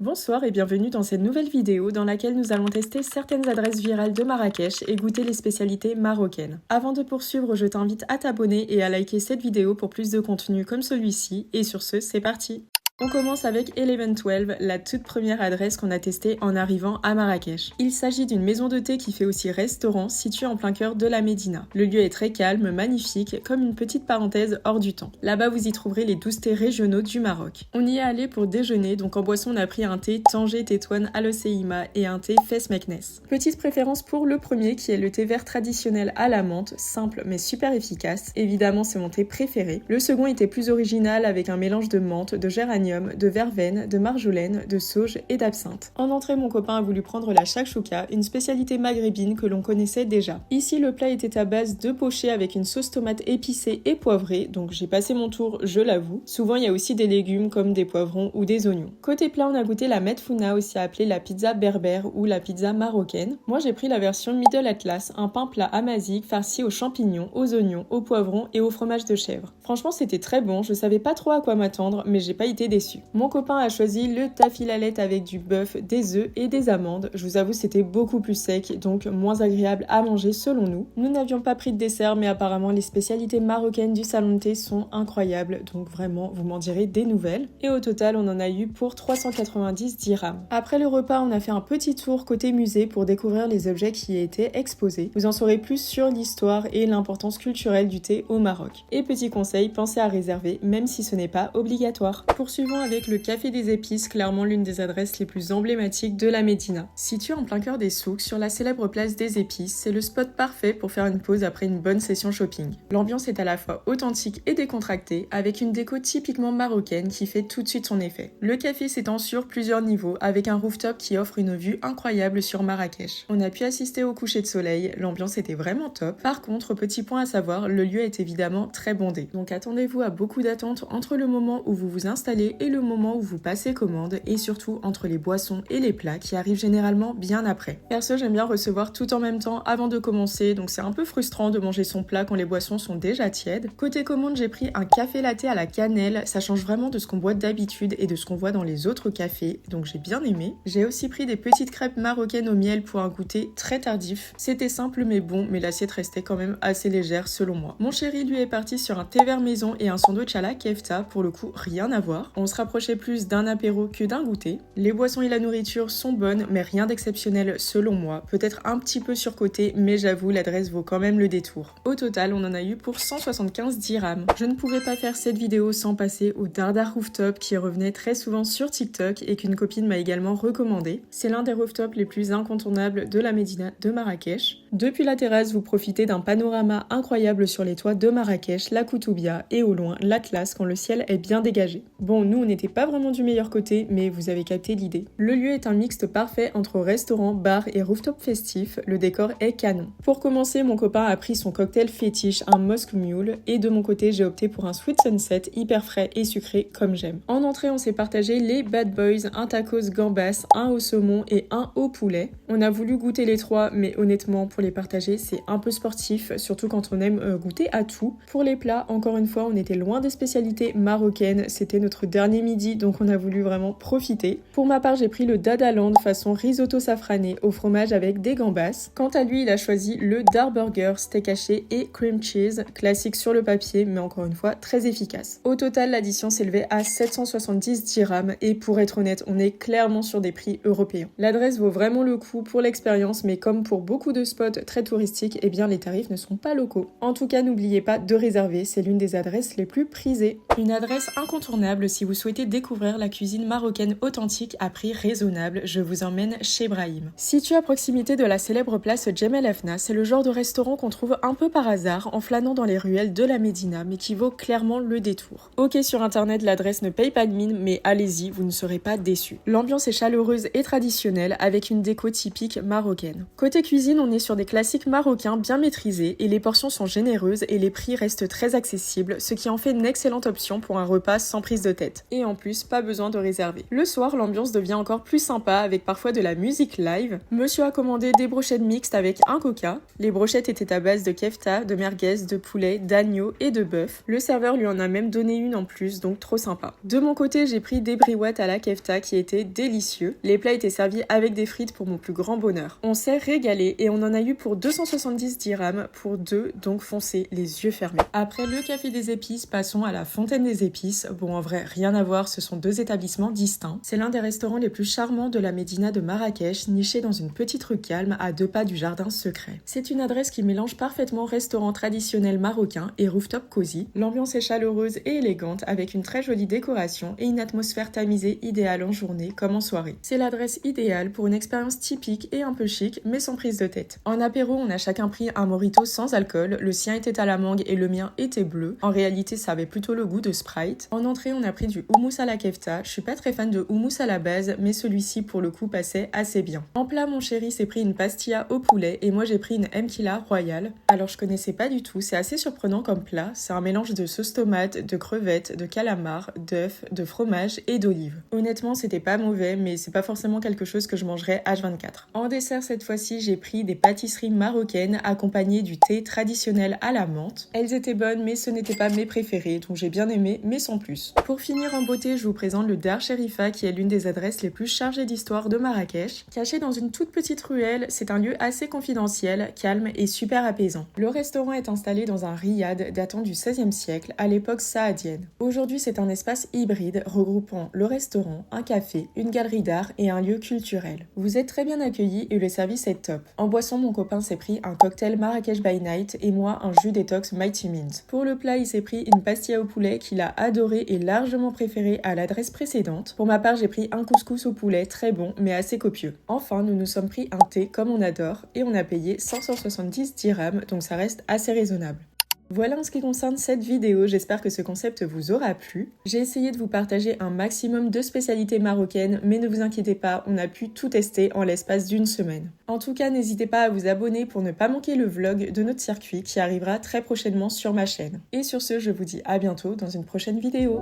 Bonsoir et bienvenue dans cette nouvelle vidéo dans laquelle nous allons tester certaines adresses virales de Marrakech et goûter les spécialités marocaines. Avant de poursuivre, je t'invite à t'abonner et à liker cette vidéo pour plus de contenu comme celui-ci. Et sur ce, c'est parti! On commence avec 1112, la toute première adresse qu'on a testée en arrivant à Marrakech. Il s'agit d'une maison de thé qui fait aussi restaurant, située en plein cœur de la Médina. Le lieu est très calme, magnifique, comme une petite parenthèse hors du temps. Là-bas, vous y trouverez les 12 thés régionaux du Maroc. On y est allé pour déjeuner, donc en boisson, on a pris un thé Tanger Tétouane Aloseima et un thé Fes Meknes. Petite préférence pour le premier, qui est le thé vert traditionnel à la menthe, simple mais super efficace. Évidemment, c'est mon thé préféré. Le second était plus original, avec un mélange de menthe, de géranium, de verveine, de marjolaine, de sauge et d'absinthe. En entrée, mon copain a voulu prendre la shakshuka, une spécialité maghrébine que l'on connaissait déjà. Ici, le plat était à base de pochés avec une sauce tomate épicée et poivrée, donc j'ai passé mon tour, je l'avoue. Souvent, il y a aussi des légumes comme des poivrons ou des oignons. Côté plat, on a goûté la medfouna, aussi appelée la pizza berbère ou la pizza marocaine. Moi, j'ai pris la version Middle Atlas, un pain plat amazique farci aux champignons, aux oignons, aux poivrons et au fromage de chèvre. Franchement, c'était très bon, je savais pas trop à quoi m'attendre, mais j'ai pas été déçue. Mon copain a choisi le tafilalette avec du bœuf, des œufs et des amandes. Je vous avoue, c'était beaucoup plus sec, donc moins agréable à manger selon nous. Nous n'avions pas pris de dessert, mais apparemment les spécialités marocaines du salon de thé sont incroyables, donc vraiment, vous m'en direz des nouvelles. Et au total, on en a eu pour 390 dirhams. Après le repas, on a fait un petit tour côté musée pour découvrir les objets qui y étaient exposés. Vous en saurez plus sur l'histoire et l'importance culturelle du thé au Maroc. Et petit conseil, pensez à réserver, même si ce n'est pas obligatoire. Poursuivons avec le Café des Épices, clairement l'une des adresses les plus emblématiques de la Médina. Situé en plein cœur des souks, sur la célèbre place des Épices, c'est le spot parfait pour faire une pause après une bonne session shopping. L'ambiance est à la fois authentique et décontractée, avec une déco typiquement marocaine qui fait tout de suite son effet. Le café s'étend sur plusieurs niveaux, avec un rooftop qui offre une vue incroyable sur Marrakech. On a pu assister au coucher de soleil, l'ambiance était vraiment top. Par contre, petit point à savoir, le lieu est évidemment très bondé. Donc attendez-vous à beaucoup d'attentes entre le moment où vous vous installez et le moment où vous passez commande, et surtout entre les boissons et les plats qui arrivent généralement bien après. Perso, j'aime bien recevoir tout en même temps avant de commencer, donc c'est un peu frustrant de manger son plat quand les boissons sont déjà tièdes. Côté commande, j'ai pris un café latte à la cannelle, ça change vraiment de ce qu'on boit d'habitude et de ce qu'on voit dans les autres cafés, donc j'ai bien aimé. J'ai aussi pris des petites crêpes marocaines au miel pour un goûter très tardif. C'était simple mais bon, mais l'assiette restait quand même assez légère selon moi. Mon chéri lui est parti sur un thé vert maison et un sandwich à la kefta, pour le coup rien à voir. On se rapprochait plus d'un apéro que d'un goûter. Les boissons et la nourriture sont bonnes, mais rien d'exceptionnel selon moi. Peut-être un petit peu surcoté, mais j'avoue, l'adresse vaut quand même le détour. Au total, on en a eu pour 175 dirhams. Je ne pouvais pas faire cette vidéo sans passer au Dardar Rooftop qui revenait très souvent sur TikTok et qu'une copine m'a également recommandé. C'est l'un des rooftops les plus incontournables de la Médina de Marrakech. Depuis la terrasse, vous profitez d'un panorama incroyable sur les toits de Marrakech, la Koutoubia et au loin l'Atlas quand le ciel est bien dégagé. Bon, nous on n'était pas vraiment du meilleur côté, mais vous avez capté l'idée. Le lieu est un mixte parfait entre restaurant, bar et rooftop festif, le décor est canon. Pour commencer, mon copain a pris son cocktail fétiche, un Mosque Mule, et de mon côté j'ai opté pour un Sweet Sunset hyper frais et sucré comme j'aime. En entrée, on s'est partagé les Bad Boys, un tacos gambas, un au saumon et un au poulet. On a voulu goûter les trois, mais honnêtement pour les partager c'est un peu sportif, surtout quand on aime goûter à tout. Pour les plats, encore une fois, on était loin des spécialités marocaines, c'était notre dernier midi, donc on a voulu vraiment profiter. Pour ma part, j'ai pris le Dadaland façon risotto safrané au fromage avec des gambas. Quant à lui, il a choisi le Dar Burger, steak haché et cream cheese, classique sur le papier, mais encore une fois très efficace. Au total, l'addition s'élevait à 770 dirhams et pour être honnête, on est clairement sur des prix européens. L'adresse vaut vraiment le coup pour l'expérience, mais comme pour beaucoup de spots très touristiques, eh bien les tarifs ne sont pas locaux. En tout cas, n'oubliez pas de réserver, c'est l'une des adresses les plus prisées. Une adresse incontournable si vous souhaitez découvrir la cuisine marocaine authentique à prix raisonnable, je vous emmène chez Brahim. Situé à proximité de la célèbre place Djemel Afna, c'est le genre de restaurant qu'on trouve un peu par hasard en flânant dans les ruelles de la Médina, mais qui vaut clairement le détour. Ok, sur internet, l'adresse ne paye pas de mine, mais allez-y, vous ne serez pas déçus. L'ambiance est chaleureuse et traditionnelle, avec une déco typique marocaine. Côté cuisine, on est sur des classiques marocains bien maîtrisés, et les portions sont généreuses et les prix restent très accessibles, ce qui en fait une excellente option pour un repas sans prise de tête. direct. Et en plus, pas besoin de réserver. Le soir, l'ambiance devient encore plus sympa avec parfois de la musique live. Monsieur a commandé des brochettes mixtes avec un coca. Les brochettes étaient à base de kefta, de merguez, de poulet, d'agneau et de bœuf. Le serveur lui en a même donné une en plus, donc trop sympa. De mon côté, j'ai pris des briouettes à la kefta qui étaient délicieux. Les plats étaient servis avec des frites pour mon plus grand bonheur. On s'est régalé et on en a eu pour 270 dirhams pour deux, donc foncez les yeux fermés. Après le café des épices, passons à la fontaine des épices. Bon, en vrai, rien à voir, ce sont deux établissements distincts. C'est l'un des restaurants les plus charmants de la médina de Marrakech, niché dans une petite rue calme à 2 pas du jardin secret. C'est une adresse qui mélange parfaitement restaurant traditionnel marocain et rooftop cosy. L'ambiance est chaleureuse et élégante avec une très jolie décoration et une atmosphère tamisée idéale en journée comme en soirée. C'est l'adresse idéale pour une expérience typique et un peu chic mais sans prise de tête. En apéro, on a chacun pris un mojito sans alcool, le sien était à la mangue et le mien était bleu. En réalité, ça avait plutôt le goût de Sprite. En entrée, on a pris du houmous à la kefta. Je suis pas très fan de houmous à la base, mais celui-ci pour le coup passait assez bien. En plat, mon chéri s'est pris une pastilla au poulet et moi j'ai pris une mkila royale. Alors je connaissais pas du tout, c'est assez surprenant comme plat. C'est un mélange de sauce tomate, de crevettes, de calamar, d'œufs, de fromage et d'olives. Honnêtement, c'était pas mauvais, mais c'est pas forcément quelque chose que je mangerais H24. En dessert, cette fois-ci, j'ai pris des pâtisseries marocaines accompagnées du thé traditionnel à la menthe. Elles étaient bonnes, mais ce n'étaient pas mes préférées, donc j'ai bien aimé, mais sans plus. Pour finir en beauté, je vous présente le Dar Sherifa, qui est l'une des adresses les plus chargées d'histoire de Marrakech. Caché dans une toute petite ruelle, c'est un lieu assez confidentiel, calme et super apaisant. Le restaurant est installé dans un riad datant du XVIe siècle, à l'époque saadienne. Aujourd'hui, c'est un espace hybride regroupant le restaurant, un café, une galerie d'art et un lieu culturel. Vous êtes très bien accueillis et le service est top. En boisson, mon copain s'est pris un cocktail Marrakech by Night et moi un jus détox Mighty Mint. Pour le plat, il s'est pris une pastilla au poulet qu'il a adoré et largement préféré à l'adresse précédente. Pour ma part, j'ai pris un couscous au poulet très bon mais assez copieux. Enfin, nous nous sommes pris un thé comme on adore et on a payé 570 dirhams, donc ça reste assez raisonnable. Voilà en ce qui concerne cette vidéo, j'espère que ce concept vous aura plu. J'ai essayé de vous partager un maximum de spécialités marocaines, mais ne vous inquiétez pas, on a pu tout tester en l'espace d'une semaine. En tout cas, n'hésitez pas à vous abonner pour ne pas manquer le vlog de notre circuit qui arrivera très prochainement sur ma chaîne. Et sur ce, je vous dis à bientôt dans une prochaine vidéo.